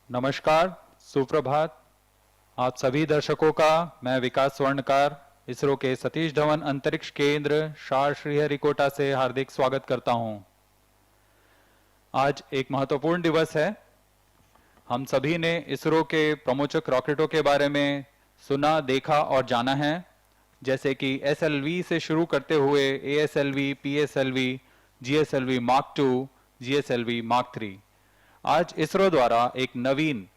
नमस्कार, सुप्रभात। आप सभी दर्शकों का मैं विकास स्वर्णकार इसरो के सतीश धवन अंतरिक्ष केंद्र शार श्रीहरिकोटा से हार्दिक स्वागत करता हूं। आज एक महत्वपूर्ण दिवस है। हम सभी ने इसरो के प्रमोचक रॉकेटों के बारे में सुना, देखा और जाना है, जैसे कि SLV से शुरू करते हुए ASLV, PSLV, GSLV Mark II, GSLV Mark III। आज इसरो द्वारा एक नवीन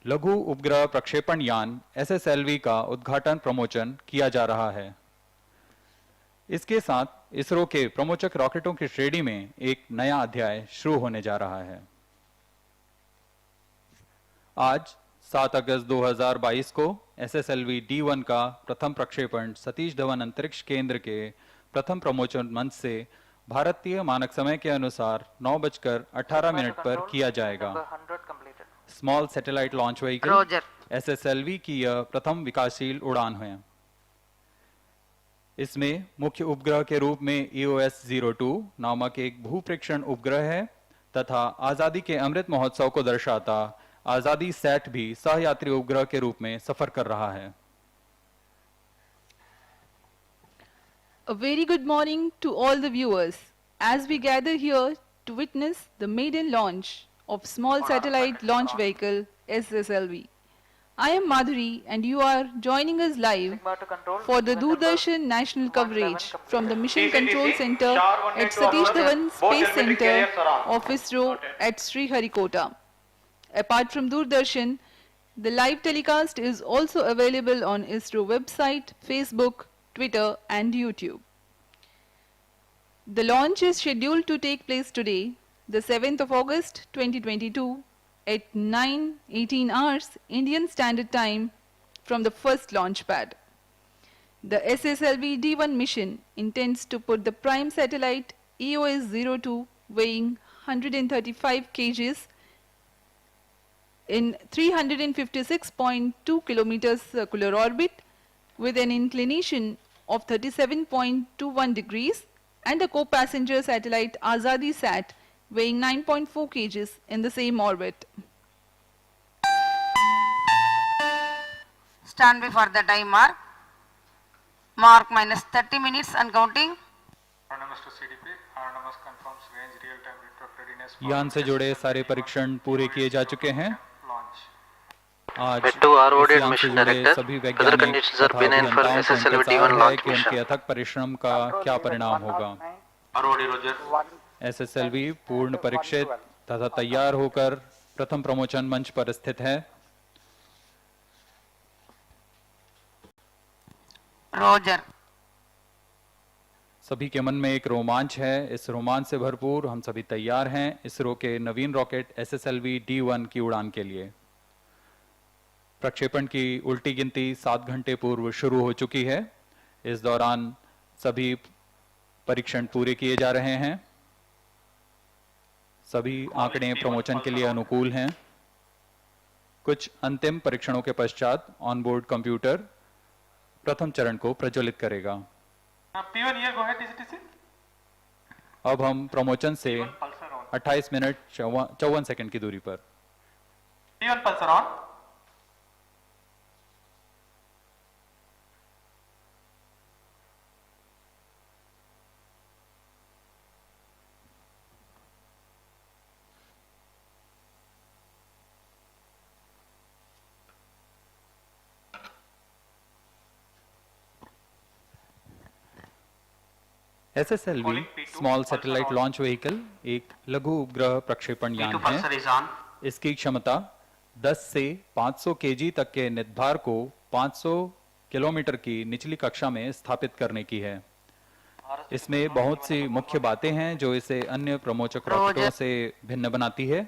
लघु उपग्रह प्रक्षेपण यान SSLV का उद्घाटन प्रमोचन किया जा रहा है। इसके साथ इसरो के प्रमोचक रॉकेटों की श्रेणी में एक नया अध्याय शुरू होने जा रहा है। आज 7 अगस्त 2022 को SSLV D1 का प्रथम प्रक्षेपण सतीश धवन अंतरिक्ष केंद्र के प्रथम प्रमोचन मंच से भारतीय मानक समय के अनुसार 9:18 पर किया जाएगा। Small satellite launch vehicle SSLV की यह प्रथम विकासशील उड़ान है। इसमें मुख्य उपग्रह के रूप में EOS 02 नामक एक भूप्रेक्षण उपग्रह है तथा आजादी के अमृत महोत्सव को दर्शाता आजादी सैट भी सहयात्री उपग्रह के रूप में सफर कर रहा है। A very good morning to all the viewers as we gather here to witness the maiden launch of small satellite launch vehicle SSLV. I am Madhuri and you are joining us live for the Doordarshan national coverage from the Mission Control Center at Satish Dhawan Space Center of ISRO at Sriharikota. Apart from Doordarshan, the live telecast is also available on ISRO website, Facebook, Twitter and YouTube. The launch is scheduled to take place today, the 7th of August 2022 at 9:18 hours Indian Standard Time from the first launch pad. The SSLV D1 mission intends to put the prime satellite EOS 02 weighing 135 kgs in 356.2 kilometers circular orbit with an inclination of 37.21 degrees and a co-passenger satellite Azadi Sat weighing 9.4 kgs in the same orbit. Stand before the timer. Mark minus 30 minutes and counting. यान से जुड़े सारे परीक्षण पूरे किए जा चुके हैं। आज ROD mission director, सभी weather conditions are benign for SSLV D1 launch mission. उनके अथक परिश्रम का क्या परिणाम होगा। ROD Roger. SSLV पूर्ण परीक्षित तथा तैयार होकर प्रथम प्रमोचन मंच पर स्थित है। Roger. सभी के मन में एक रोमांच है। इस रोमांच से भरपूर हम सभी तैयार हैं इसरो के नवीन रॉकेट SSLV D1 की उड़ान के लिए। प्रक्षेपण की उल्टी गिनती 7 घंटे पूर्व शुरू हो चुकी है। इस दौरान सभी परीक्षण पूरे किए जा रहे हैं। सभी आंकड़े प्रमोचन के लिए अनुकूल हैं। कुछ अंतिम परीक्षणों के पश्चात ऑनबोर्ड कंप्यूटर प्रथम चरण को प्रज्वलित करेगा। अब हम प्रमोचन से 28 मिनट 54 सेकंड की दूरी पर P1 pulsar on. SSLV small satellite launch vehicle एक लघु उपग्रह प्रक्षेपण यान P2 pulsar है। is on. इसकी क्षमता 10 से 500 kg तक के निद्भार को 500 किलोमीटर की निचली कक्षा में स्थापित करने की है। इसमें बहुत सी मुख्य बातें हैं जो इसे अन्य प्रमोचक रॉकेटों से भिन्न बनाती है।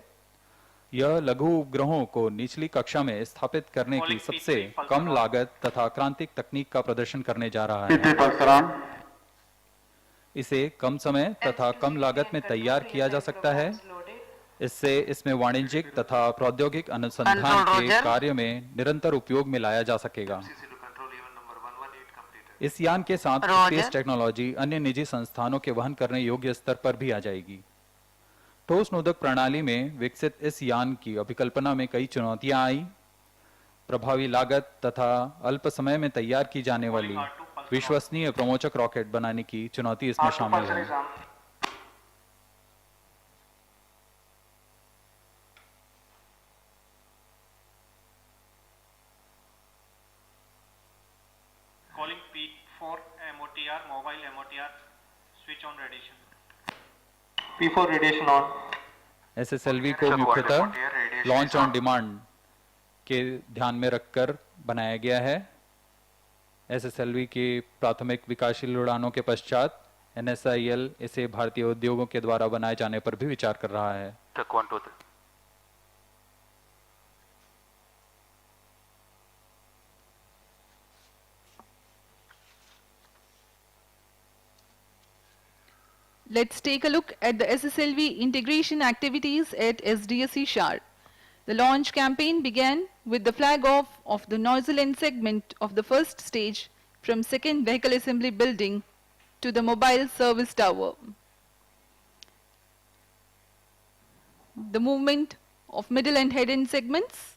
यह लघु उपग्रहों को निचली कक्षा में स्थापित करने की सबसे कम लागत तथा क्रांतिक तकनीक का प्रदर्शन करने जा रहा है। इसे कम समय तथा कम लागत में तैयार किया जा सकता है। इससे इसमें वाणिज्यिक तथा प्रौद्योगिक अनुसंधान के कार्य में निरंतर उपयोग में लाया जा सकेगा। इस यान के साथ स्पेस टेक्नोलॉजी अन्य निजी संस्थानों के वहन करने योग्य स्तर पर भी आ जाएगी। ठोस नोदक प्रणाली में विकसित इस यान की अभिकल्पना में कई चुनौतियां आई। प्रभावी लागत तथा अल्प समय में तैयार की जाने वाली विश्वसनीय प्रमोचक रॉकेट बनाने की चुनौती इसमें R2 शामिल pulsar है। is on. Calling peak for MOTR, mobile MOTR, switch on radiation. P4 radiation on. SSLV को मुख्यतः लॉन्च ऑन डिमांड के ध्यान में रखकर बनाया गया है। SSLV के प्राथमिक विकासशील उड़ानों के पश्चात NSIL इसे भारतीय उद्योगों के द्वारा बनाए जाने पर भी विचार कर रहा है। Check 1 2 3. Let's take a look at the SSLV integration activities at SDSC SHAR. The launch campaign began with the flag off of the nozzle end segment of the first stage from second vehicle assembly building to the mobile service tower. The movement of middle and head end segments.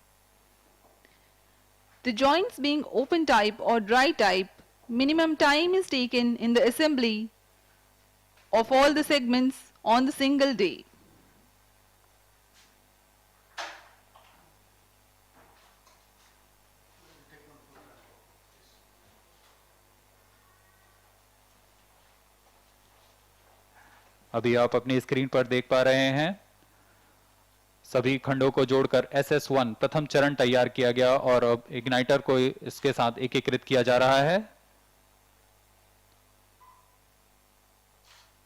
The joints being open type or dry type, minimum time is taken in the assembly of all the segments on the single day. अभी आप अपनी screen पर देख पा रहे हैं सभी खंडों को जोड़कर SS1 प्रथम चरण तैयार किया गया और अब इग्नाइटर को इसके साथ एकीकृत किया जा रहा है।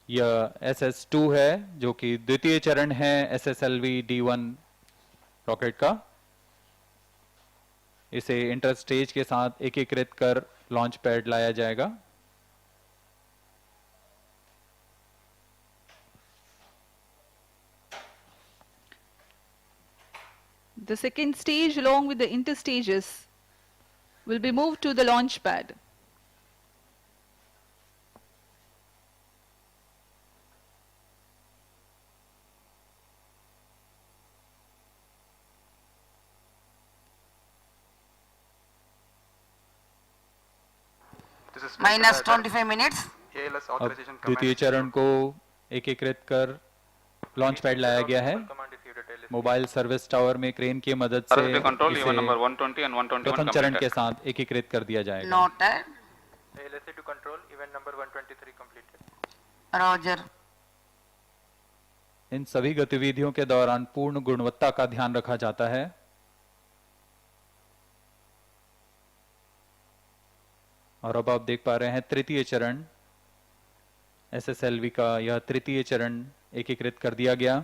यह SS2 है जो कि द्वितीय चरण है SSLV D1 रॉकेट का। इसे इंटर स्टेज के साथ एकीकृत कर लॉन्च पैड लाया जाएगा। The second stage along with the interstages will be moved to the launch pad. This is minus 25 minutes. ALS अब authorization द्वितीय command. चरण को एकीकृत कर लॉन्च पैड लाया गया है। Command received at ALS. Mobile service tower में क्रेन की मदद से RSB control इसे event number 120 and 121 प्रथम चरण के completed. साथ एकीकृत कर दिया जाएगा। Noted. ALS to control event number 123 completed. Roger. इन सभी गतिविधियों के दौरान पूर्ण गुणवत्ता का ध्यान रखा जाता है। और अब आप देख पा रहे हैं तृतीय चरण SSLV का यह तृतीय चरण एकीकृत कर दिया गया।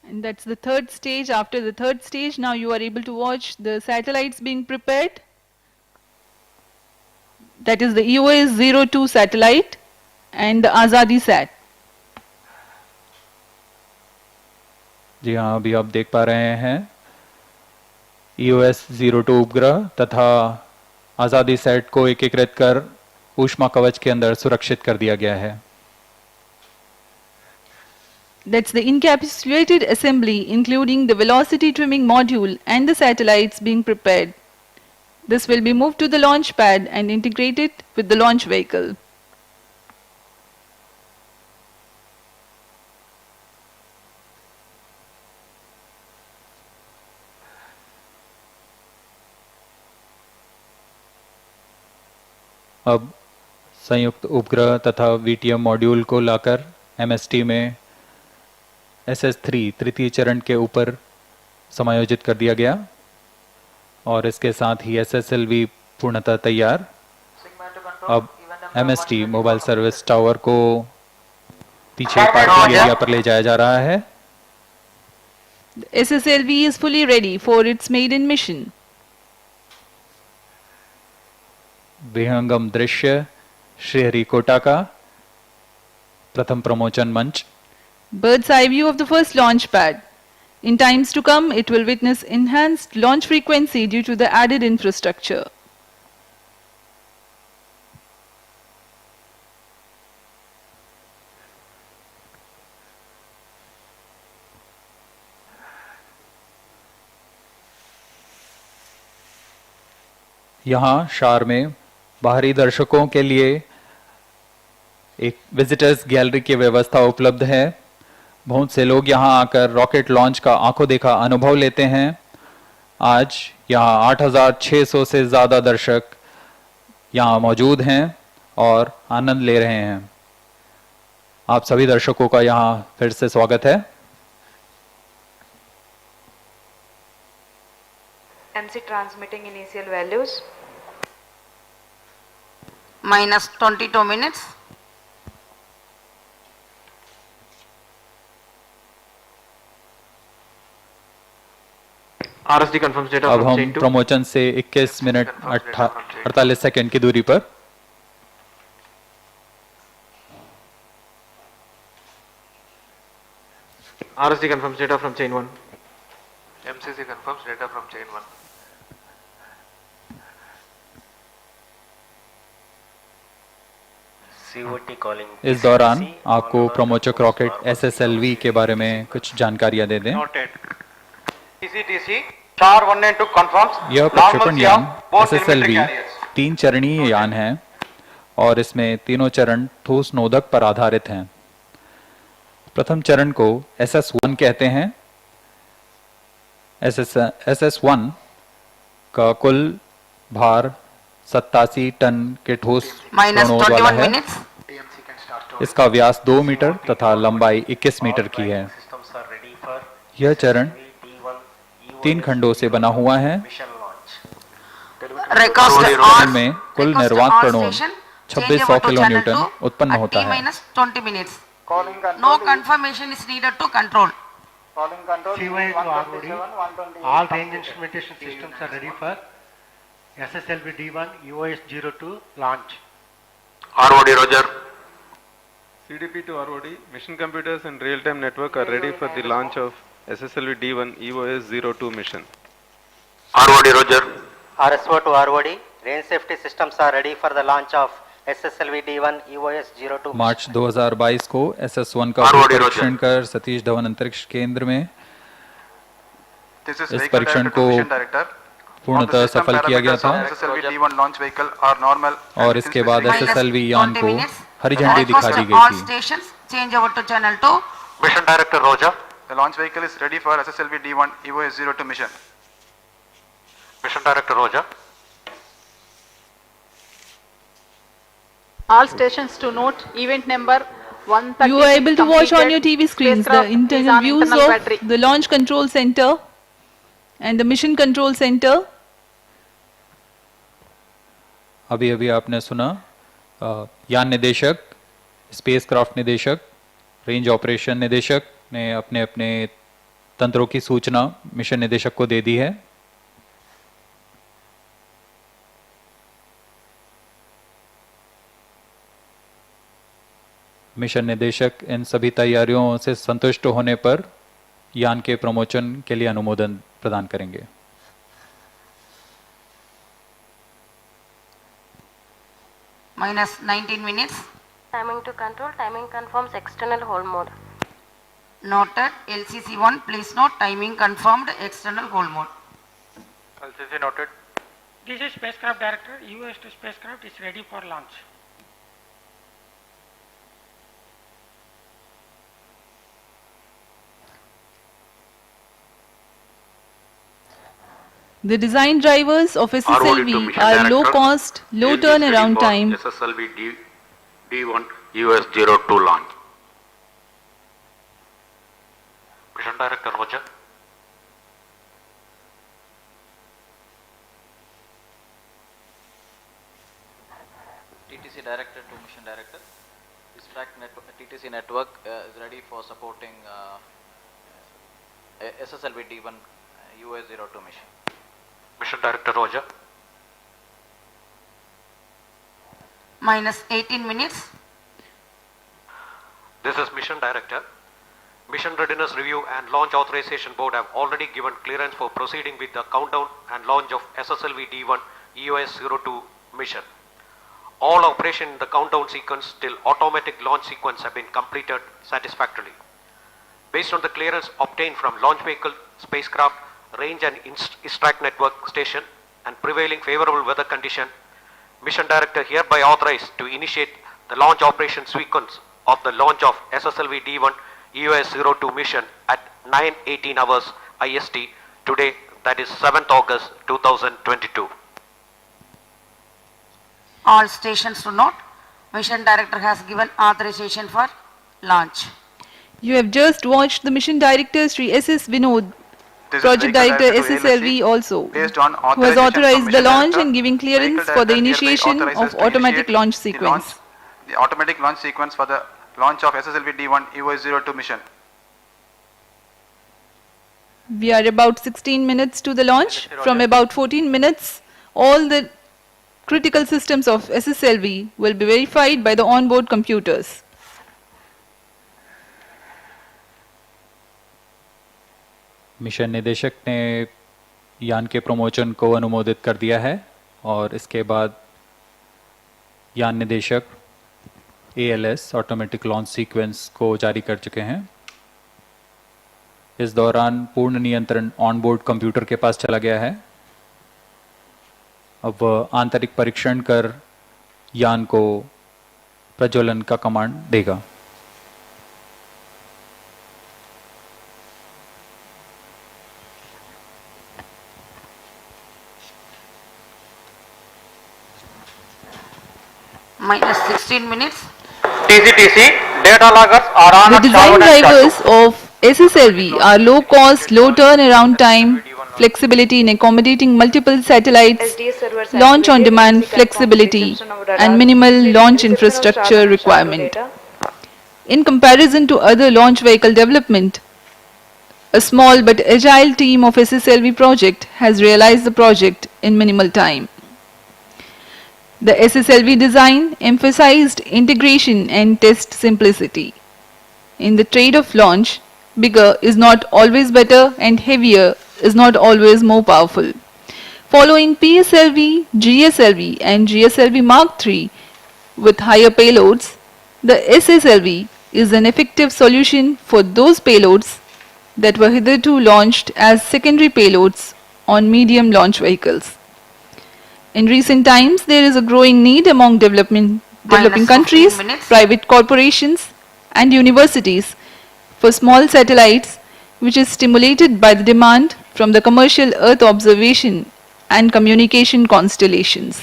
And that's the third stage. After the third stage, now you are able to watch the satellites being prepared. That is the EOS 02 satellite and the Azadi Sat. जी हाँ, अभी आप देख पा रहे हैं EOS 02 उपग्रह तथा आजादी सेट को एकीकृत कर ऊष्मा कवच के अंदर सुरक्षित कर दिया गया है। That's the encapsulated assembly including the velocity trimming module and the satellites being prepared. This will be moved to the launch pad and integrated with the launch vehicle. अब संयुक्त उपग्रह तथा VTM मॉड्यूल को लाकर MST में SS3 तृतीय चरण के ऊपर समायोजित कर दिया गया और इसके साथ ही SSLV पूर्णतः तैयार। अब MST मोबाइल सर्विस टावर को पीछे पार्किंग एरिया पर ले जाया जा रहा है। The SSLV is fully ready for its maiden mission. विहंगम दृश्य श्रीहरिकोटा का प्रथम प्रमोचन मंच। Bird's eye view of the first launch pad. In times to come, it will witness enhanced launch frequency due to the added infrastructure. यहाँ शार में बाहरी दर्शकों के लिए एक विजिटर्स गैलरी की व्यवस्था उपलब्ध है। बहुत से लोग यहाँ आकर रॉकेट लॉन्च का आंखों देखा अनुभव लेते हैं। आज यहाँ 8,600 से ज़्यादा दर्शक यहाँ मौजूद हैं और आनंद ले रहे हैं। आप सभी दर्शकों का यहाँ फिर से स्वागत है। MC transmitting initial values. minus 22 minutes. RSD confirms data अब from हम chain 2. प्रमोचन से 21 मिनट 48 सेकंड की दूरी पर RSD confirms data from chain 1. MCC confirms data from chain 1. COT calling. इस दौरान आपको प्रमोचक रॉकेट SSLV के बारे में कुछ जानकारियां दे दें। Noted. TC Star 192 confirms. यह प्रक्षेपण normalcy यान of both SSLV elemental carriers. 3 चरणीय यान है और इसमें तीनों चरण ठोस नोदक पर आधारित हैं। प्रथम चरण को SS1 कहते हैं। SS1 का कुल भार 87 टन के ठोस minus कणों वाला 21 है। minutes. इसका व्यास 2 मीटर तथा लंबाई 21 मीटर की है। Systems are ready for यह चरण D1 EOS 3 खंडों से बना हुआ है। mission launch. Recast चरण on. में कुल recast निर्वात on कणों station. 2600 Change over to kilo channel Newton 2 उत्पन्न at होता T है। minus 20 minutes. No confirmation is needed to control. CY to ROD, all range instrumentation systems are ready for SSLV D1 EOS 02 launch. ROD Roger. CDP to ROD, mission computers and real-time network are ready for the launch of SSLV D1 EOS 02 mission. ROD Roger. RSO to ROD, range safety systems are ready for the launch of SSLV D1 EOS 02. मार्च 2022 को SS1 का ROD परीक्षण कर सतीश धवन अंतरिक्ष केंद्र में This is इस vehicle परीक्षण director को to mission director. पूर्णतः सफल किया गया था SSLV D1 launch vehicle are normal. और इसके बाद Minus SSLV यान 20 को minutes. हरी झंडी दिखा Recast दी on all गई थी। stations. Change over to channel 2. Mission Director Roger. The launch vehicle is ready for SSLV D1 EOS 02 mission. Mission Director Roger. All stations to note event number 130. You are able to watch on your TV screens the Spacecraft is internal on views internal of battery. the launch control center and the mission control center. अभी अभी आपने सुना यान निदेशक, spacecraft निदेशक, range operation निदेशक ने अपने अपने तंत्रों की सूचना मिशन निदेशक को दे दी है। मिशन निदेशक इन सभी तैयारियों से संतुष्ट होने पर यान के प्रमोशन के लिए अनुमोदन प्रदान करेंगे। Minus 19 minutes. Timing to control, timing confirms external hold mode. Noted. LCC1, please note timing confirmed external hold mode. LCC noted. This is spacecraft director, EOS to spacecraft is ready for launch. The design drivers of ROD to SSLV mission are director. low cost, low Engine ready turnaround for time. SSLV D1 EOS 02 launch. Mission Director Roger. TTC Director to Mission Director. This TTC network is ready for supporting SSLV D1 EOS 02 mission. Mission Director Roger. Minus 18 minutes. This is Mission Director. Mission Readiness Review and Launch Authorization Board have already given clearance for proceeding with the countdown and launch of SSLV D1 EOS 02 mission. All operation in the countdown sequence till automatic launch sequence have been completed satisfactorily. Based on the clearance obtained from launch vehicle, spacecraft, range and IST network station and prevailing favorable weather condition, Mission Director hereby authorized to initiate the launch operation sequence of the launch of SSLV D1 EOS 02 mission at 9:18 hours IST today, that is 7th August 2022. All stations to note, Mission Director has given authorization for launch. You have just watched the Mission Director Sri S.S. Vinod, Project Director SSLV also, who has authorized the launch and giving clearance for the initiation of automatic launch sequence. The automatic launch sequence for the launch of SSLV D1 EOS 02 mission. We are about 16 minutes to the launch. From about 14 minutes, all the critical systems of SSLV will be verified by the onboard computers. Mission निदेशक ने यान के promotion को अनुमोदित कर दिया है और इसके बाद यान निदेशक ALS ऑटोमेटिक लॉन्च सीक्वेंस को जारी कर चुके हैं। इस दौरान पूर्ण नियंत्रण ऑनबोर्ड कंप्यूटर के पास चला गया है। अब वह आंतरिक परीक्षण कर यान को प्रज्वलन का कमांड देगा। Minus 16 minutes. TCTC, data loggers are on The at design Sharwad and drivers Chatu. of SSLV are low cost, low turnaround time, flexibility in accommodating multiple satellites, launch on demand flexibility, and minimal launch infrastructure requirement. In comparison to other launch vehicle development, a small but agile team of SSLV project has realized the project in minimal time. The SSLV design emphasized integration and test simplicity. In the trade of launch, bigger is not always better and heavier is not always more powerful. Following PSLV, GSLV and GSLV Mark III with higher payloads, the SSLV is an effective solution for those payloads that were hitherto launched as secondary payloads on medium launch vehicles. In recent times, there is a growing need among developing countries, private corporations and universities for small satellites, which is stimulated by the demand from the commercial Earth observation and communication constellations.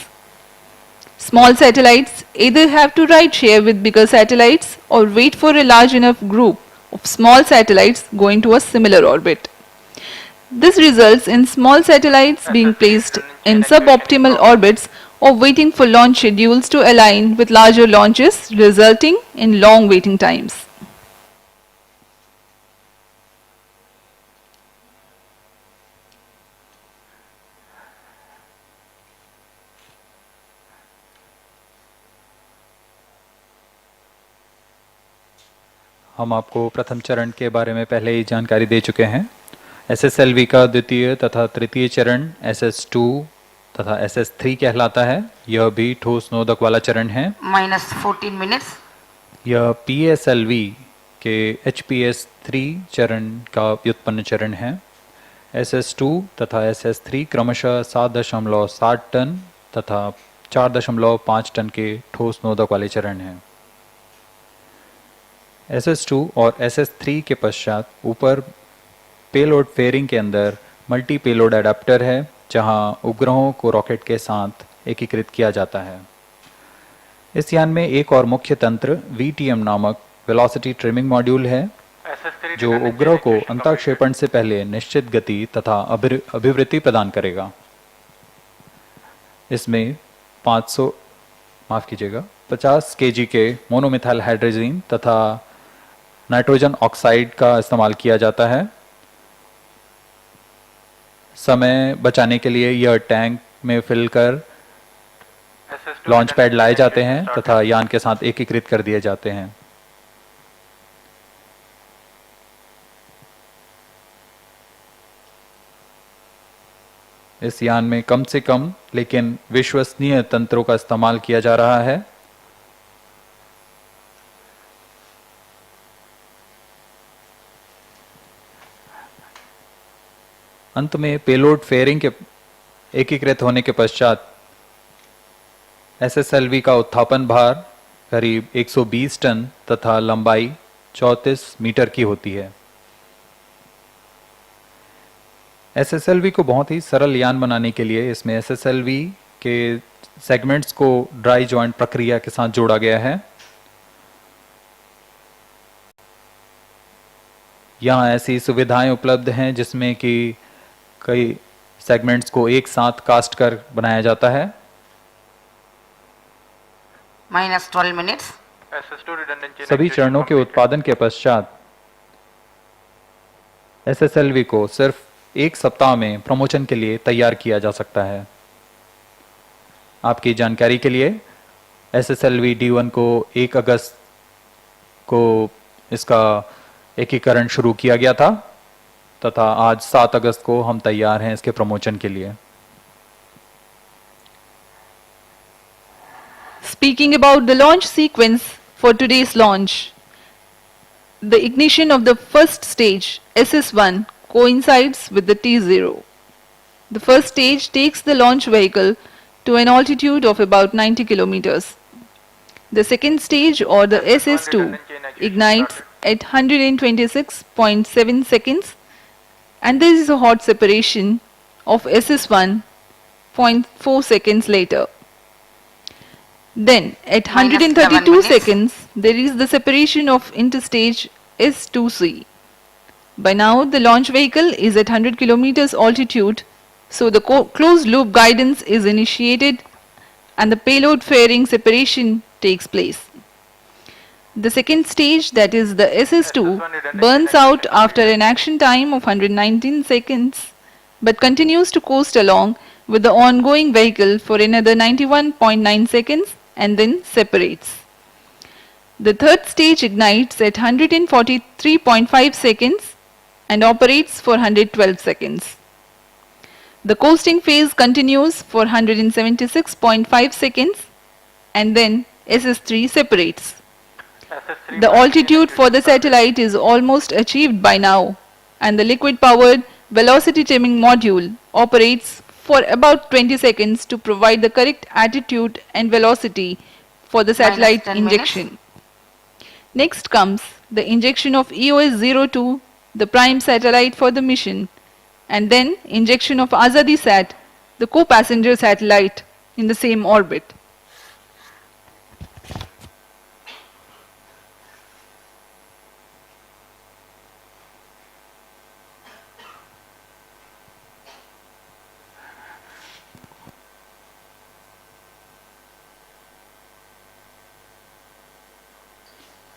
Small satellites either have to ride share with bigger satellites or wait for a large enough group of small satellites going to a similar orbit. This results in small satellites being placed in suboptimal orbits or waiting for launch schedules to align with larger launches, resulting in long waiting times. हम आपको प्रथम चरण के बारे में पहले ही जानकारी दे चुके हैं। SSLV का द्वितीय तथा तृतीय चरण SS2 तथा SS3 कहलाता है। यह भी ठोस नोदक वाला चरण है। Minus 14 minutes. यह PSLV के HPS3 चरण का व्युत्पन्न चरण है। SS2 तथा SS3 क्रमशः 7.7 टन तथा 4.5 टन के ठोस नोदक वाले चरण हैं। SS2 और SS3 के पश्चात ऊपर पेलोड फेयरिंग के अंदर मल्टी पेलोड एडाप्टर है, जहां उपग्रहों को रॉकेट के साथ एकीकृत किया जाता है। इस यान में एक और मुख्य तंत्र VTM नामक वेलोसिटी ट्रिमिंग मॉड्यूल है, जो उपग्रह को अंतःक्षेपण से पहले निश्चित गति तथा अभिवृद्धि प्रदान करेगा। इसमें 50 kg के मोनोमिथाइल हाइड्रोजीन तथा नाइट्रोजन ऑक्साइड का इस्तेमाल किया जाता है। समय बचाने के लिए यह टैंक में फिल कर लॉन्च पैड लाए जाते हैं तथा यान के साथ एकीकृत कर दिए जाते हैं। इस यान में कम से कम लेकिन विश्वसनीय तंत्रों का इस्तेमाल किया जा रहा है। अंत में पेलोड फेयरिंग के एकीकृत होने के पश्चात SSLV का उत्थापन भार करीब 120 टन तथा लंबाई 34 मीटर की होती है। SSLV को बहुत ही सरल यान बनाने के लिए इसमें SSLV के सेगमेंट्स को ड्राई जॉइंट प्रक्रिया के साथ जोड़ा गया है। यहाँ ऐसी सुविधाएं उपलब्ध हैं जिसमें कि कई सेगमेंट्स को एक साथ कास्ट कर बनाया जाता है। Minus 12 minutes. SS2 redundant chain सभी actuation चरणों के completed. उत्पादन के पश्चात SSLV को सिर्फ एक सप्ताह में प्रमोशन के लिए तैयार किया जा सकता है। आपकी जानकारी के लिए SSLV D1 को 1 अगस्त को इसका एकीकरण शुरू किया गया था तथा आज 7 अगस्त को हम तैयार हैं इसके प्रमोशन के लिए। Speaking about the launch sequence for today's launch, the ignition of the first stage, SS1, coincides with the T0. The first stage takes the launch vehicle to an altitude of about 90 kilometers. The second stage, or the SS2, ignites at 126.7 seconds, and there is a hot separation of SS1 0.4 seconds later. Then at Minus 7 132 minutes. seconds, there is the separation of interstage S2C. By now, the launch vehicle is at 100 kilometers altitude, so the closed loop guidance is initiated and the payload fairing separation takes place. The second stage, that is the SS2, burns out after an action time of 119 seconds but continues to coast along with the ongoing vehicle for another 91.9 seconds and then separates. The third stage ignites at 143.5 seconds and operates for 112 seconds. The coasting phase continues for 176.5 seconds and then SS3 separates. SS3 The altitude for the satellite is almost achieved by now, and the liquid-powered velocity trimming module operates for about 20 seconds to provide the correct attitude and velocity for the satellite 10 injection. Next comes the injection of EOS-02, the prime satellite for the mission, and then injection of Azadi-Sat, the co-passenger satellite, in the same orbit.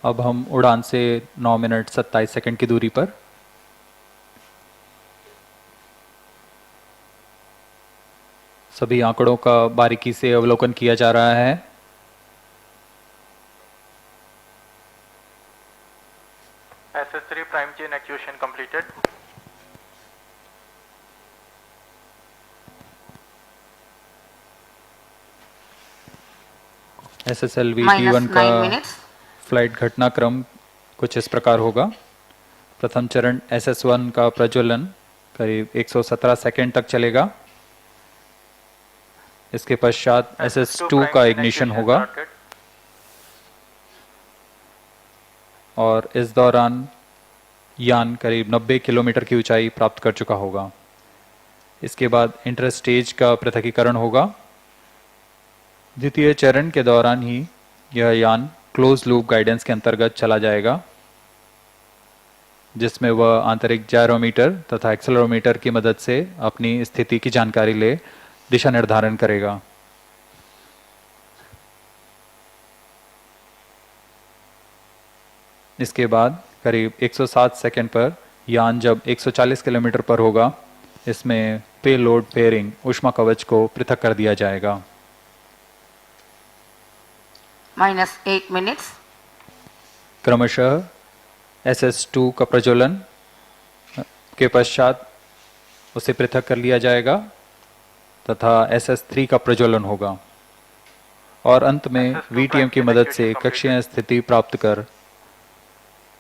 अब हम उड़ान से 9 minute 27 second की दूरी पर सभी आंकड़ों का बारीकी से अवलोकन किया जा रहा है। SS3 prime chain actuation completed. SSLV Minus D1 का 9 minutes. फ्लाइट घटनाक्रम कुछ इस प्रकार होगा। प्रथम चरण SS1 का प्रज्वलन करीब 117 सेकंड तक चलेगा। इसके पश्चात SS2 का इग्निशन होगा और इस दौरान यान करीब 90 किलोमीटर की ऊंचाई प्राप्त कर चुका होगा। इसके बाद इंटर स्टेज का पृथकीकरण होगा। द्वितीय चरण के दौरान ही यह यान क्लोज लूप गाइडेंस के अंतर्गत चला जाएगा, जिसमें वह आंतरिक जायरोमीटर तथा एक्सेलरोमीटर की मदद से अपनी स्थिति की जानकारी ले दिशा निर्धारण करेगा। इसके बाद करीब 107 सेकंड पर यान जब 140 किलोमीटर पर होगा, इसमें पेलोड फेयरिंग ऊष्मा कवच को पृथक कर दिया जाएगा। Minus 8 minutes. क्रमशः SS2 का प्रज्वलन के पश्चात उसे पृथक कर लिया जाएगा तथा SS3 का प्रज्वलन होगा और अंत में VTM की मदद से कक्षीय स्थिति प्राप्त कर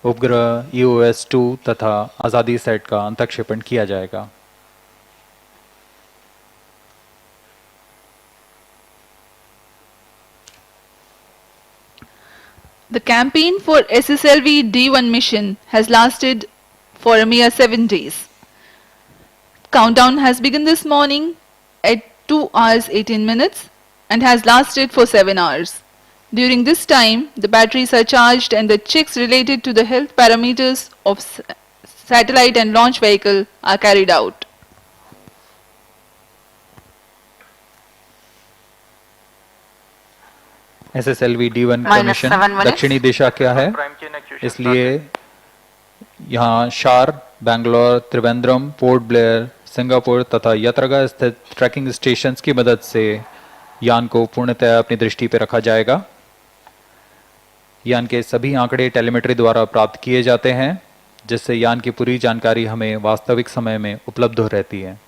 उपग्रह EOS-2 तथा आजादी सेट का अंतक्षेपण किया जाएगा। The campaign for SSLV D1 mission has lasted for a mere 7 days. Countdown has begun this morning at 2 hours 18 minutes and has lasted for 7 hours. During this time, the batteries are charged and the checks related to the health parameters of satellite and launch vehicle are carried out. SSLV D1 का Minus mission 7 minutes. दक्षिणी दिशा क्या है, Prime chain actuation इसलिए यहाँ शार, Bangalore, Trivandrum, port Blair, Singapore तथा यात्रागा स्थित trekking stations की मदद से यान को पूर्णतः अपनी दृष्टि पर रखा जाएगा। यान के सभी आंकड़े टेलीमेट्री द्वारा प्राप्त किए जाते हैं, जिससे यान की पूरी जानकारी हमें वास्तविक समय में उपलब्ध रहती है।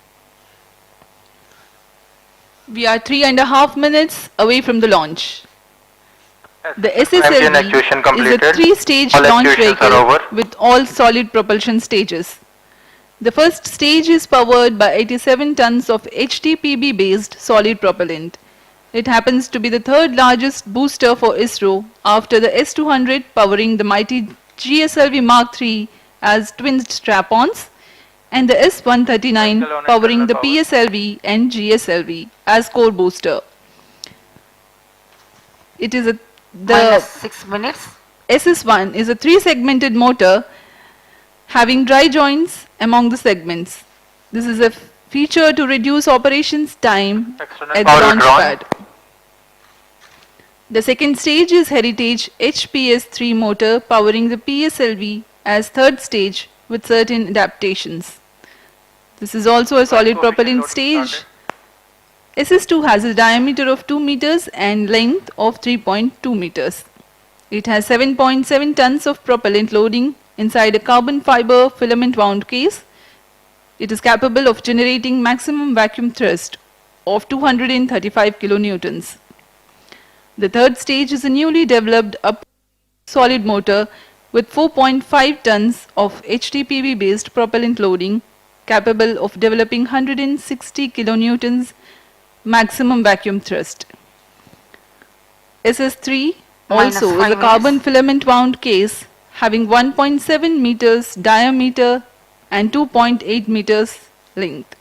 We are 3.5 minutes away from the launch. The SSLV is a 3-stage launch vehicle with all solid propulsion stages. The first stage is powered by 87 tons of HTPB based solid propellant. It happens to be the third largest booster for ISRO after the S200 powering the mighty GSLV Mark III as twin strap-ons and the S139 powering the PSLV and GSLV as core booster. It is Minus 6 minutes. SS1 is a 3-segmented motor having dry joints among the segments. This is a feature to reduce operations time at the launch pad. The second stage is Heritage HPS3 motor powering the PSLV as third stage with certain adaptations. This is also a solid propellant stage. SS2 has a diameter of 2 meters and length of 3.2 meters. It has 7.7 tons of propellant loading inside a carbon fiber filament wound case. It is capable of generating maximum vacuum thrust of 235 kilonewtons. The third stage is a newly developed solid motor with 4.5 tons of HTPB based propellant loading capable of developing 160 kilonewtons maximum vacuum thrust. SS3 also is a carbon filament wound case having 1.7 meters diameter and 2.8 meters length.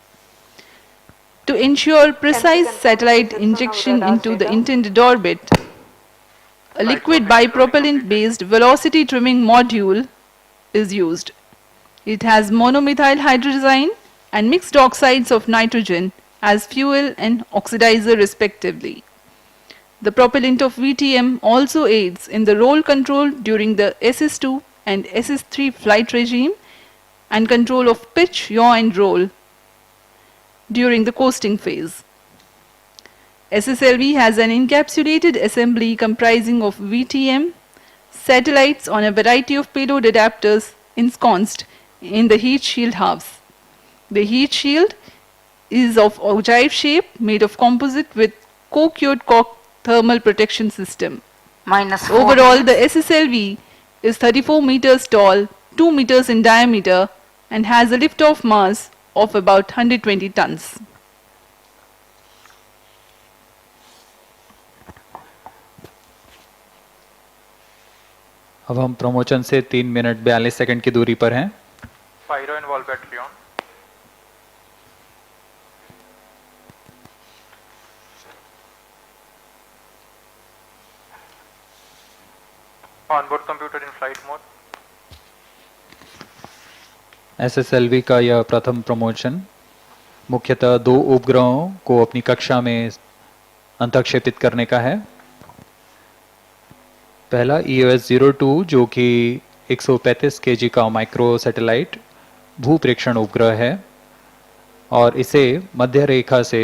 To ensure precise satellite injection into the intended orbit, a liquid bipropellant based velocity trimming module is used. It has monomethyl hydrazine and mixed oxides of nitrogen as fuel and oxidizer respectively. The propellant of VTM also aids in the roll control during the SS2 and SS3 flight regime and control of pitch, yaw and roll during the coasting phase. SSLV has an encapsulated assembly comprising of VTM, satellites on a variety of payload adapters ensconced in the heat shield halves. The heat shield is of ogive shape made of composite with co-cured cork thermal protection system. Overall, the SSLV is 34 meters tall, 2 meters in diameter and has a lift-off mass of about 120 tons. अब हम promotion से 3 minute 42 second की दूरी पर हैं। Pyro and wall battery on. Onboard computer in flight mode. SSLV का यह प्रथम प्रमोशन मुख्यतः 2 उपग्रहों को अपनी कक्षा में अंतक्षेपित करने का है। पहला EOS 02 जो कि 135 kg का माइक्रो सैटेलाइट भूप्रेक्षण उपग्रह है और इसे मध्य रेखा से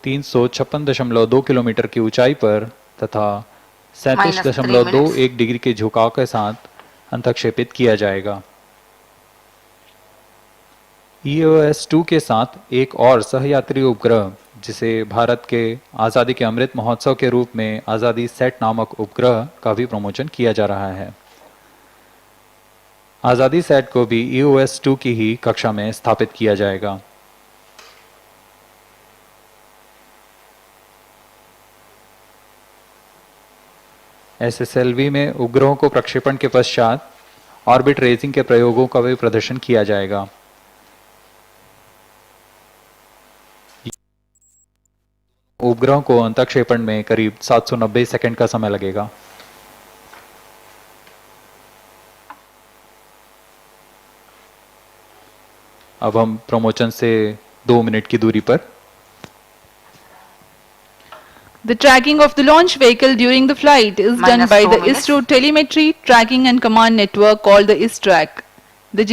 356.2 किलोमीटर की ऊंचाई पर तथा 37.21 डिग्री के झुकाव के साथ अंतक्षेपित किया जाएगा। EOS 2 के साथ एक और सहयात्री उपग्रह जिसे भारत के आज़ादी के अमृत महोत्सव के रूप में आज़ादी सेट नामक उपग्रह का भी प्रमोशन किया जा रहा है। आज़ादी सेट को भी EOS 2 की ही कक्षा में स्थापित किया जाएगा। SSLV में उपग्रहों को प्रक्षेपण के पश्चात ऑर्बिट रेजिंग के प्रयोगों का भी प्रदर्शन किया जाएगा। उपग्रहों को अंतःक्षेपण में करीब 790 सेकंड का समय लगेगा। अब हम प्रमोशन से 2 मिनट की दूरी पर The tracking of the launch vehicle during the flight is done Minus by 2 the minutes. ISRO telemetry tracking and command network called the ISTRAC. The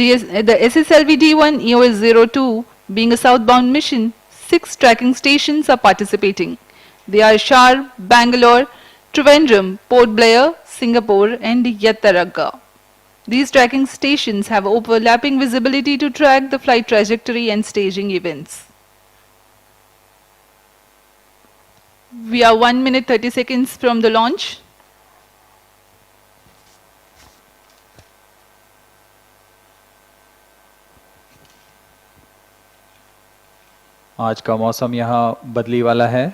SSLV D1 EOS 02 being a southbound mission, 6 tracking stations are participating. They are Shar, Bangalore, Trivandrum, Port Blair, Singapore and Yattaragga. These tracking stations have overlapping visibility to track the flight trajectory and staging events. We are 1 minute 30 seconds from the launch. आज का मौसम यहाँ बदली वाला है।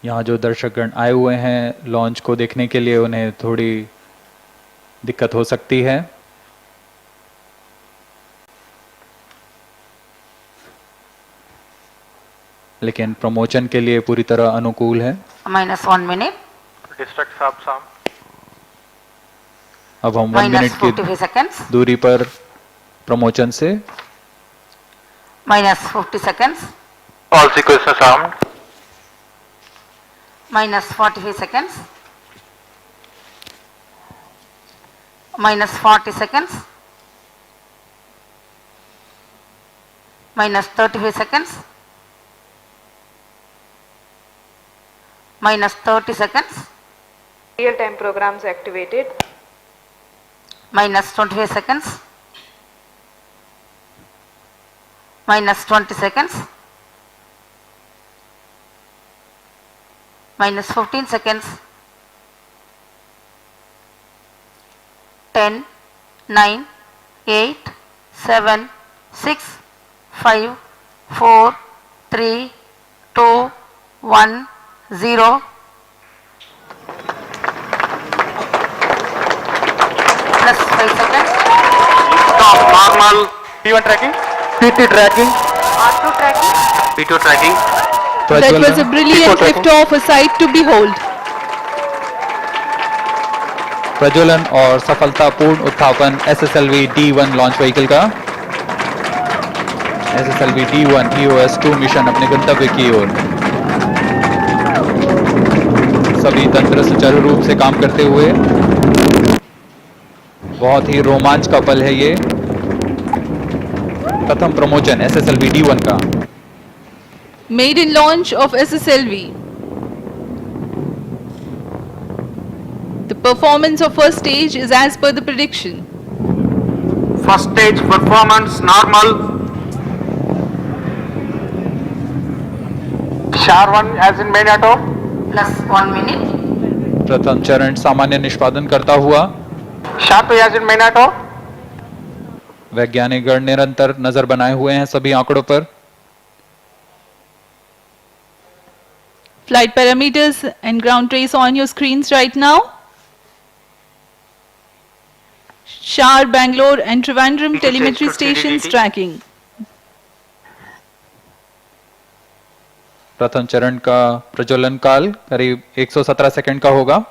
यहाँ जो दर्शकगण आए हुए हैं लॉन्च को देखने के लिए, उन्हें थोड़ी दिक्कत हो सकती है, लेकिन प्रमोशन के लिए पूरी तरह अनुकूल है। -1 minute. Distract Saab Sam. अब हम 1 मिनट -45 seconds. की दूरी पर प्रमोशन से -50 seconds. All sequences armed. -45 seconds. -40 seconds. -35 seconds. -30 seconds. Real-time programs activated. -25 seconds. -20 seconds. -15 seconds. 10, 9, 8, 7, 6, 5, 4, 3, 2, 1, 0. Plus 5 seconds. Stop, normal. P1 tracking. PT tracking. R2 tracking. P2 tracking. That was a brilliant lift-off, a sight to behold. प्रज्वलन और सफलतापूर्ण उत्थापन SSLV D1 launch vehicle का। SSLV D1 EOS 2 mission अपने गंतव्य की ओर। सभी तंत्र सुचारू रूप से काम करते हुए। बहुत ही रोमांच का पल है ये। प्रथम प्रमोशन SSLV D1 का। Maiden launch of SSLV. The performance of first stage is as per the prediction. First stage performance normal. Shar 1 as in main auto. Plus 1 minute. प्रथम चरण सामान्य निष्पादन करता हुआ। Shar 2 as in main auto. वैज्ञानिक गण निरंतर नजर बनाए हुए हैं सभी आंकड़ों पर। Flight parameters and ground trace on your screens right now. Shar, Bangalore and Trivandrum telemetry stations tracking. प्रथम चरण का प्रज्वलन काल करीब 117 सेकंड का होगा।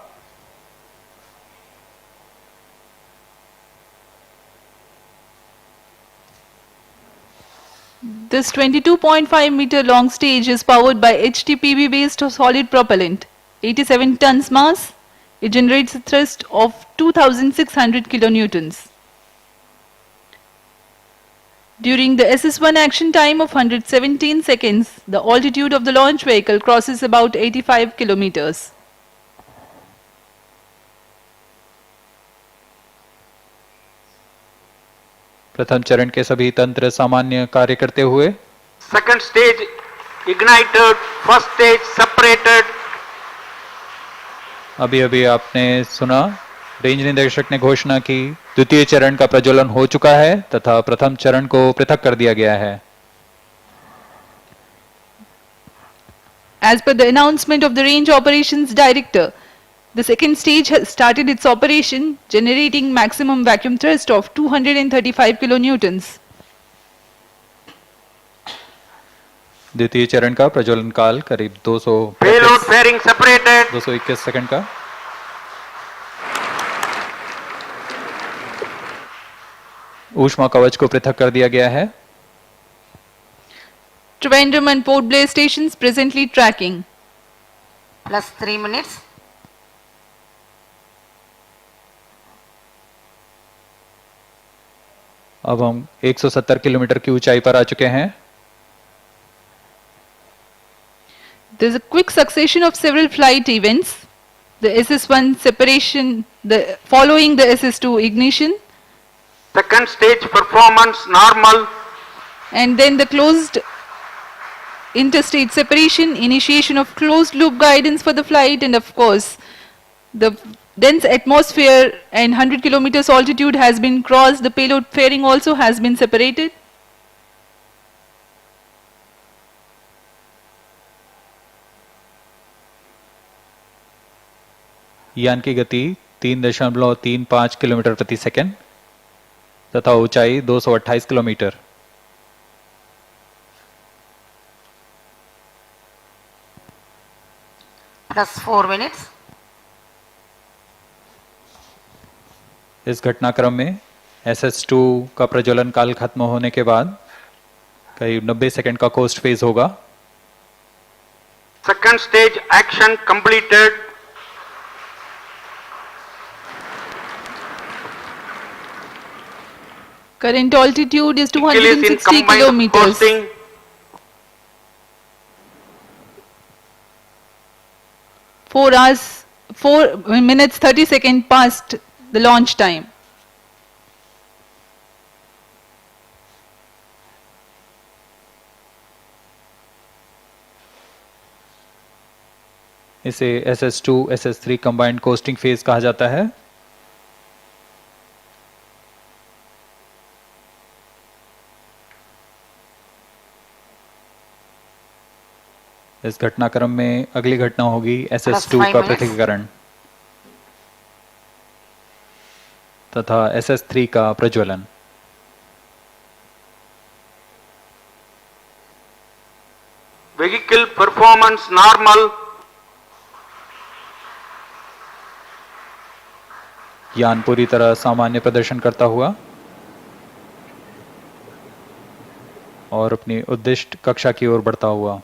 This 22.5 meter long stage is powered by HTPB based solid propellant, 87 tons mass. It generates a thrust of 2600 kilonewtons. During the SS1 action time of 117 seconds, the altitude of the launch vehicle crosses about 85 kilometers. प्रथम चरण के सभी तंत्र सामान्य कार्य करते हुए। Second stage ignited. First stage separated. अभी अभी आपने सुना रेंज निदेशक ने घोषणा की द्वितीय चरण का प्रज्वलन हो चुका है तथा प्रथम चरण को पृथक कर दिया गया है। As per the announcement of the Range Operations Director, the second stage has started its operation, generating maximum vacuum thrust of 235 kilonewtons. द्वितीय चरण का प्रज्वलन काल करीब 221 सेकंड का। ऊष्मा कवच को पृथक कर दिया गया है। Trivandrum and Port Blair stations presently tracking. Plus 3 minutes. अब हम 170 किलोमीटर की ऊंचाई पर आ चुके हैं। There is a quick succession of several flight events. The SS1 separation, following the SS2 ignition. Second stage performance normal. And then the closed interstate separation, initiation of closed loop guidance for the flight, and of course, the dense atmosphere and 100 kilometers altitude has been crossed. The payload fairing also has been separated. यान की गति 3.35 kilometre प्रति second तथा ऊंचाई 228 kilometre. Plus 4 minutes. इस घटनाक्रम में SS2 का प्रज्वलन काल खत्म होने के बाद करीब 90 सेकंड का कोस्ट फेज होगा। Second stage action completed. Current altitude is 260 kilometers. 4 minutes 30 seconds past the launch time. इसे SS2 SS3 combined costing phase कहा जाता है। इस घटनाक्रम में अगली घटना होगी SS2 का पृथक्करण तथा SS3 का प्रज्वलन। Vehicle performance normal. यान पूरी तरह सामान्य प्रदर्शन करता हुआ और अपनी उद्दिष्ट कक्षा की ओर बढ़ता हुआ।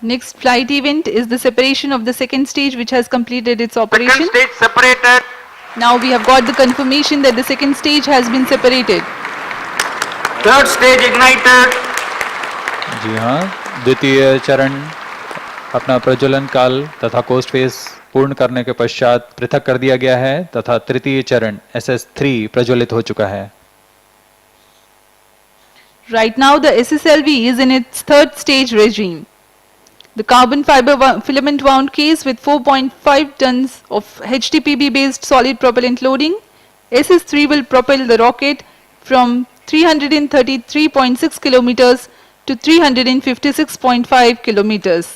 Next flight event is the separation of the second stage, which has completed its operation. Second stage separated. Now we have got the confirmation that the second stage has been separated. Third stage ignited. जी हाँ, द्वितीय चरण अपना प्रज्वलन काल तथा coast phase पूर्ण करने के पश्चात पृथक कर दिया गया है तथा तृतीय चरण SS3 प्रज्वलित हो चुका है। Right now the SSLV is in its third stage regime. The carbon fiber filament wound case with 4.5 tons of HTPB based solid propellant loading, SS3 will propel the rocket from 333.6 kilometers to 356.5 kilometers.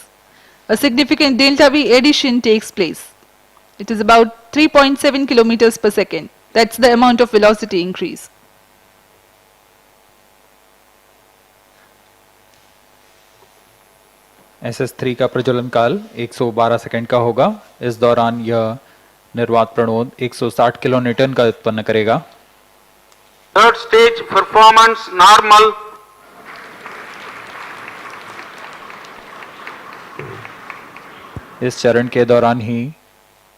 A significant delta V addition takes place. It is about 3.7 kilometers per second. That's the amount of velocity increase. SS3 का प्रज्वलन काल 112 second का होगा। इस दौरान यह निर्वात प्रणोद 160 kilonewton का उत्पन्न करेगा। Third stage performance normal. इस चरण के दौरान ही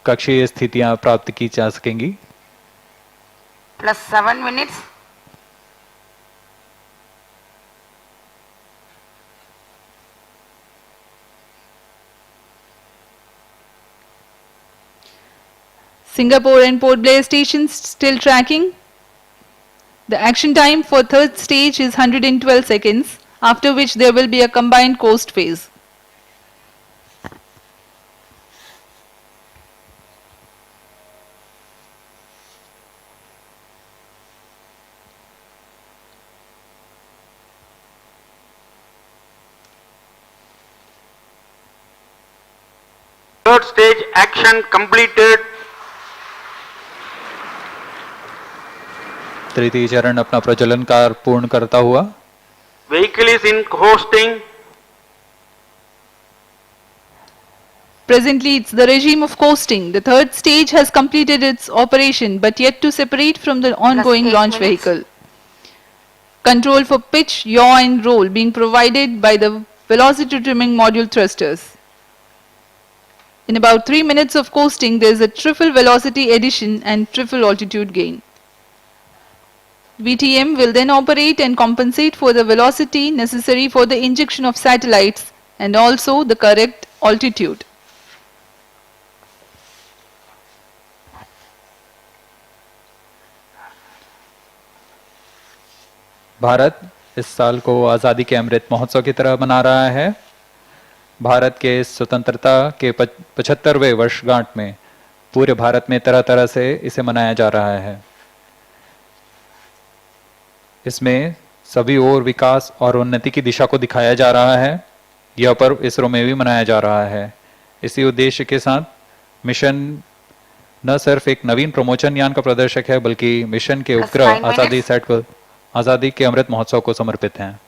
कक्षीय स्थितियां प्राप्त की जा सकेंगी। Plus 7 minutes. Singapore and Port Blair stations still tracking. The action time for third stage is 112 seconds, after which there will be a combined coast phase. third stage action completed. तृतीय चरण अपना प्रज्वलन कार्य पूर्ण करता हुआ। Vehicle is in hosting. Presently, it's the regime of coasting. The third stage has completed its operation, but yet to separate from the ongoing 8 launch minutes. vehicle. Control for pitch, yaw and roll being provided by the velocity trimming module thrusters. In about 3 minutes of coasting, there is a triple velocity addition and triple altitude gain. VTM will then operate and compensate for the velocity necessary for the injection of satellites and also the correct altitude. Bharat इस साल को आज़ादी के अमृत महोत्सव की तरह मना रहा है। भारत के स्वतंत्रता के 75वें वर्षगांठ में पूरे भारत में तरह तरह से इसे मनाया जा रहा है। इसमें सभी ओर विकास और उन्नति की दिशा को दिखाया जा रहा है। यह पर्व इसरो में भी मनाया जा रहा है। इसी उद्देश्य के साथ मिशन न सिर्फ एक नवीन प्रमोचन यान का प्रदर्शक है, बल्कि मिशन के उपग्रह आज़ादी सेट पर आज़ादी के अमृत महोत्सव को समर्पित हैं।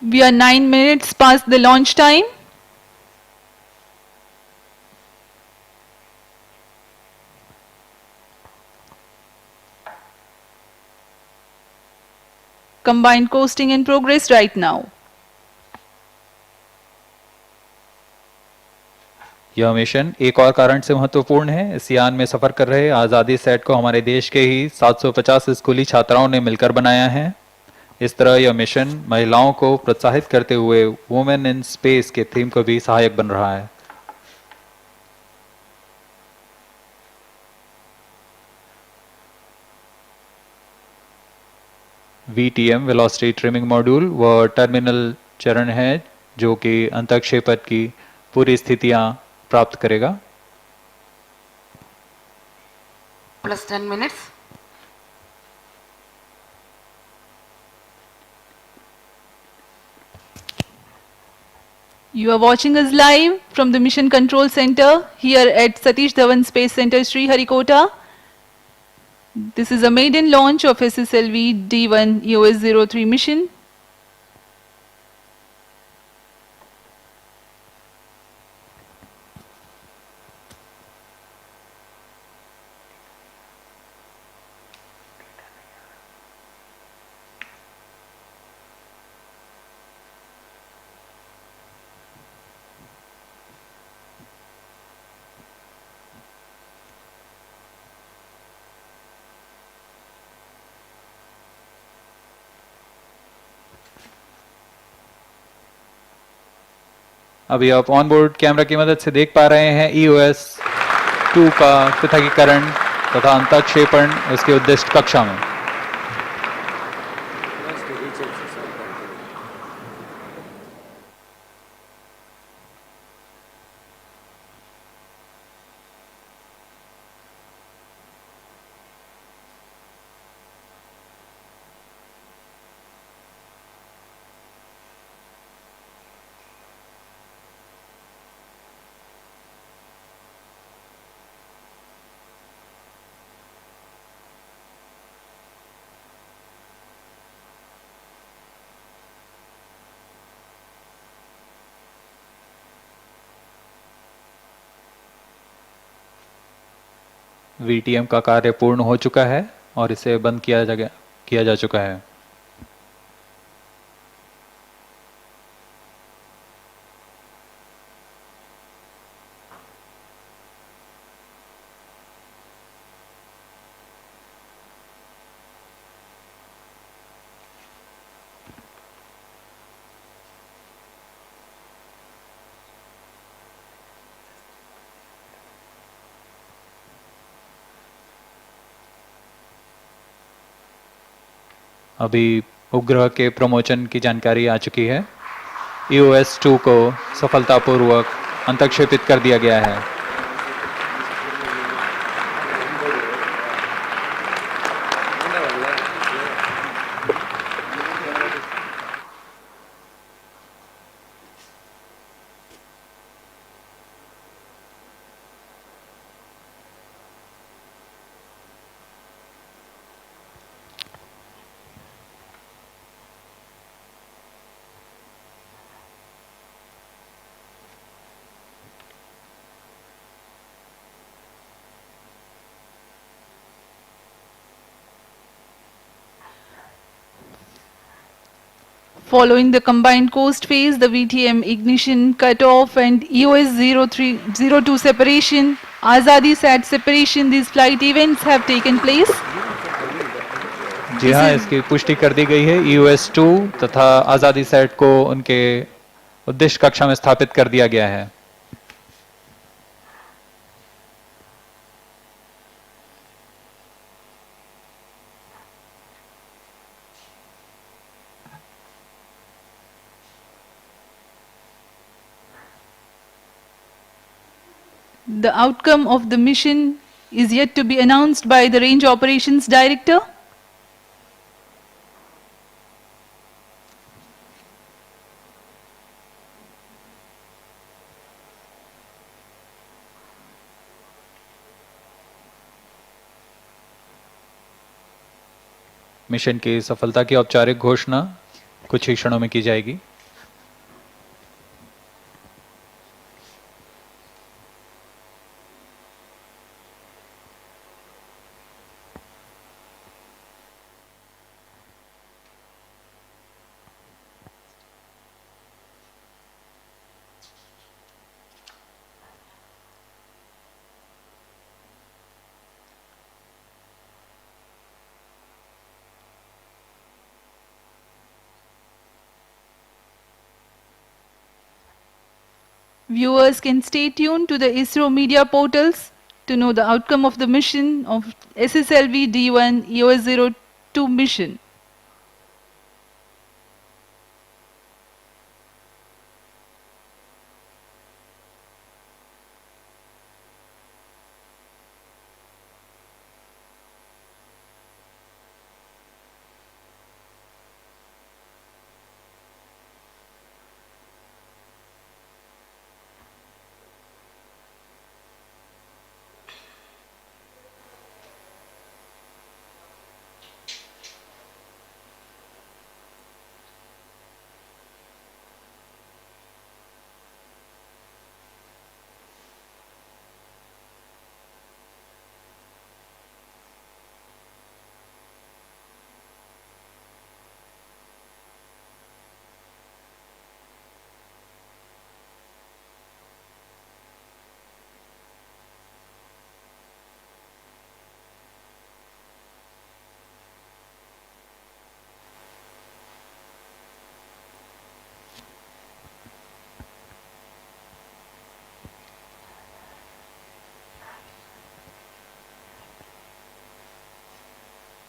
We are 9 minutes past the launch time. Combined coasting in progress right now. यह मिशन एक और कारण से महत्वपूर्ण है। इस यान में सफर कर रहे आज़ादी सेट को हमारे देश के ही 750 स्कूली छात्राओं ने मिलकर बनाया है। इस तरह यह मिशन महिलाओं को प्रोत्साहित करते हुए वुमेन इन स्पेस के थीम को भी सहायक बन रहा है। VTM वेलोसिटी ट्रिमिंग मॉड्यूल वह टर्मिनल चरण है जो कि अंतःक्षेपण की पूरी स्थितियां प्राप्त करेगा। Plus 10 minutes. You are watching us live from the Mission Control Center here at Satish Dhawan Space Center, Sriharikota. This is a maiden launch of SSLV D1 EOS 03 mission. अभी आप ऑन बोर्ड कैमरा की मदद से देख पा रहे हैं EOS 2 का पृथकीकरण तथा अंतःक्षेपण उसके उद्दिष्ट कक्षा में। VTM का कार्य पूर्ण हो चुका है और इसे बंद किया जा चुका है। अभी उपग्रह के प्रमोचन की जानकारी आ चुकी है। EOS 2 को सफलतापूर्वक अंतःक्षेपित कर दिया गया है। Following the combined coast phase, the VTM ignition cutoff and EOS 0302 separation, Azadi Sat separation, these flight events have taken place. जी हाँ, इसकी पुष्टि कर दी गई है। EOS 2 तथा आज़ादी सेट को उनके उद्देश्य कक्षा में स्थापित कर दिया गया है। The outcome of the mission is yet to be announced by the Range Operations Director. Mission की सफलता की औपचारिक घोषणा कुछ ही क्षणों में की जाएगी। Viewers can stay tuned to the ISRO media portals to know the outcome of the mission of SSLV D1 EOS 02 mission.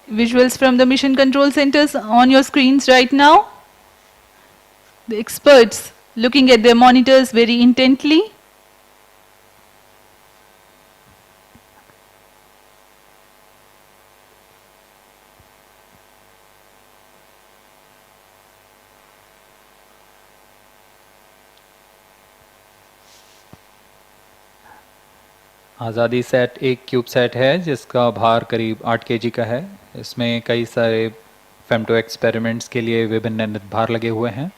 Visuals from the mission control centers on your screens right now. The experts looking at their monitors very intently. आज़ादी set एक cube set है जिसका भार करीब 8 KG का है। इसमें कई सारे फेमटो एक्सपेरिमेंट्स के लिए विभिन्न भार लगे हुए हैं।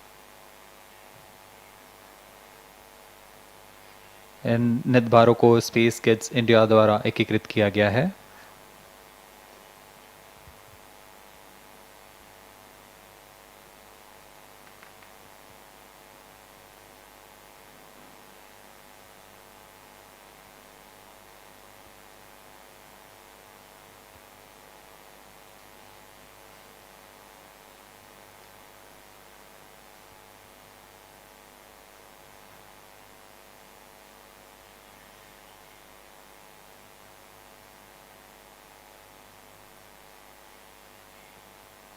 इन नितभारों को स्पेस किड्स इंडिया द्वारा एकीकृत किया गया है।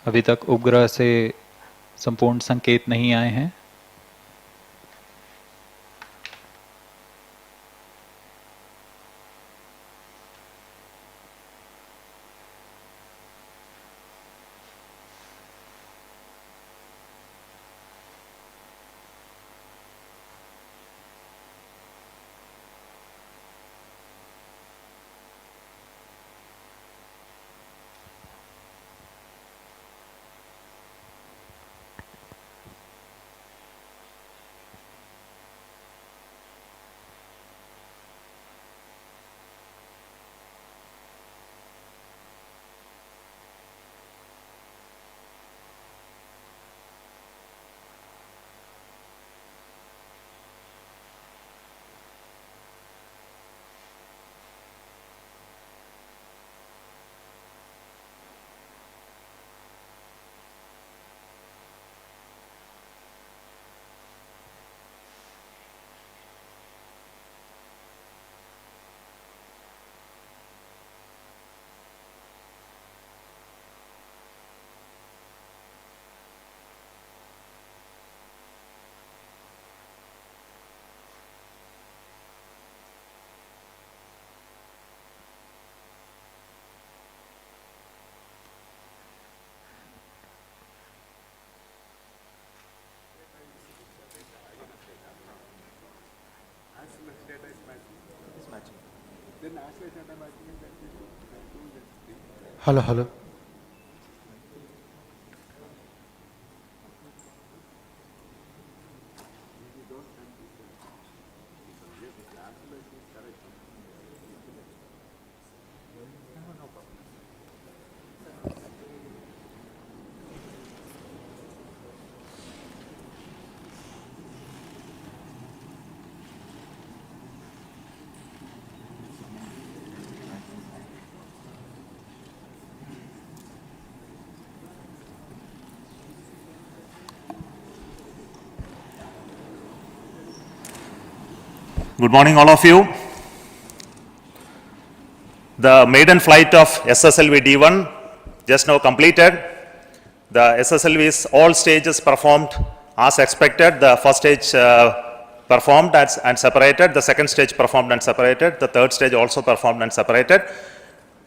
अभी तक उपग्रह से संपूर्ण संकेत नहीं आए हैं। Hello, hello. Good morning, all of you. The maiden flight of SSLV D1 just now completed. The SSLV's all stages performed as expected. The first stage performed and separated. The second stage performed and separated. The third stage also performed and separated.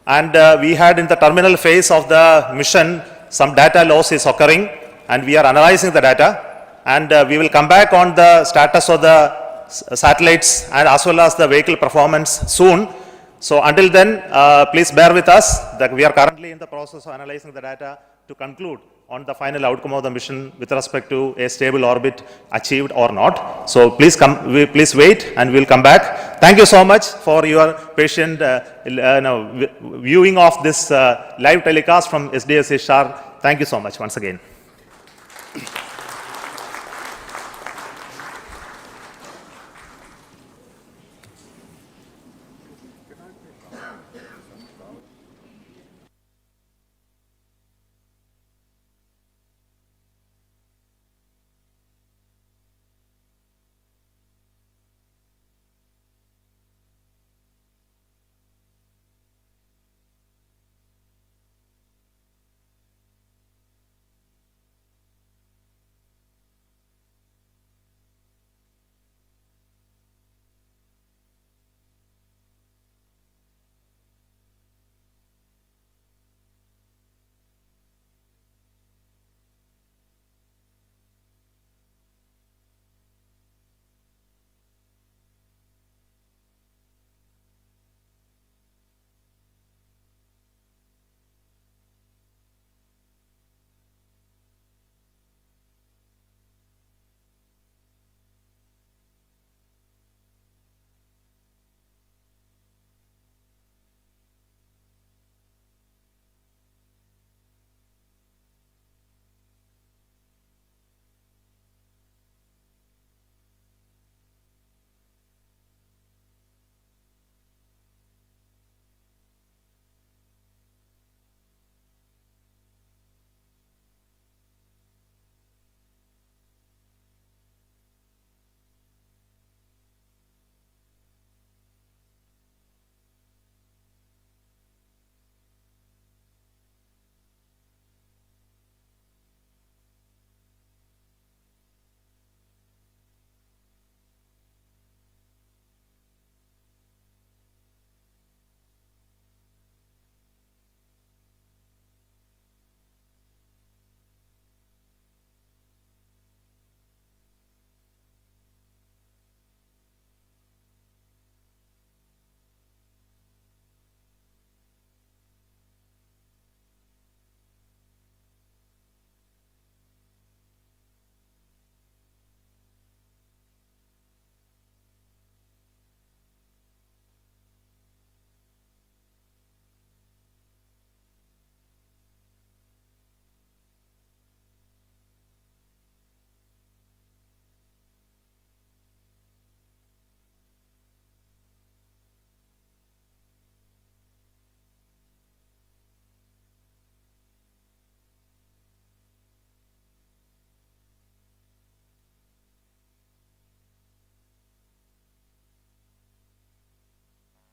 And we had in the terminal phase of the mission some data loss is occurring, and we are analyzing the data, and we will come back on the status of the satellites and as well as the vehicle performance soon. So until then, please bear with us that we are currently in the process of analyzing the data to conclude on the final outcome of the mission with respect to a stable orbit achieved or not. So please please wait, and we'll come back. Thank you so much for your patient viewing of this live telecast from SDSC Sriharikota. Thank you so much once again.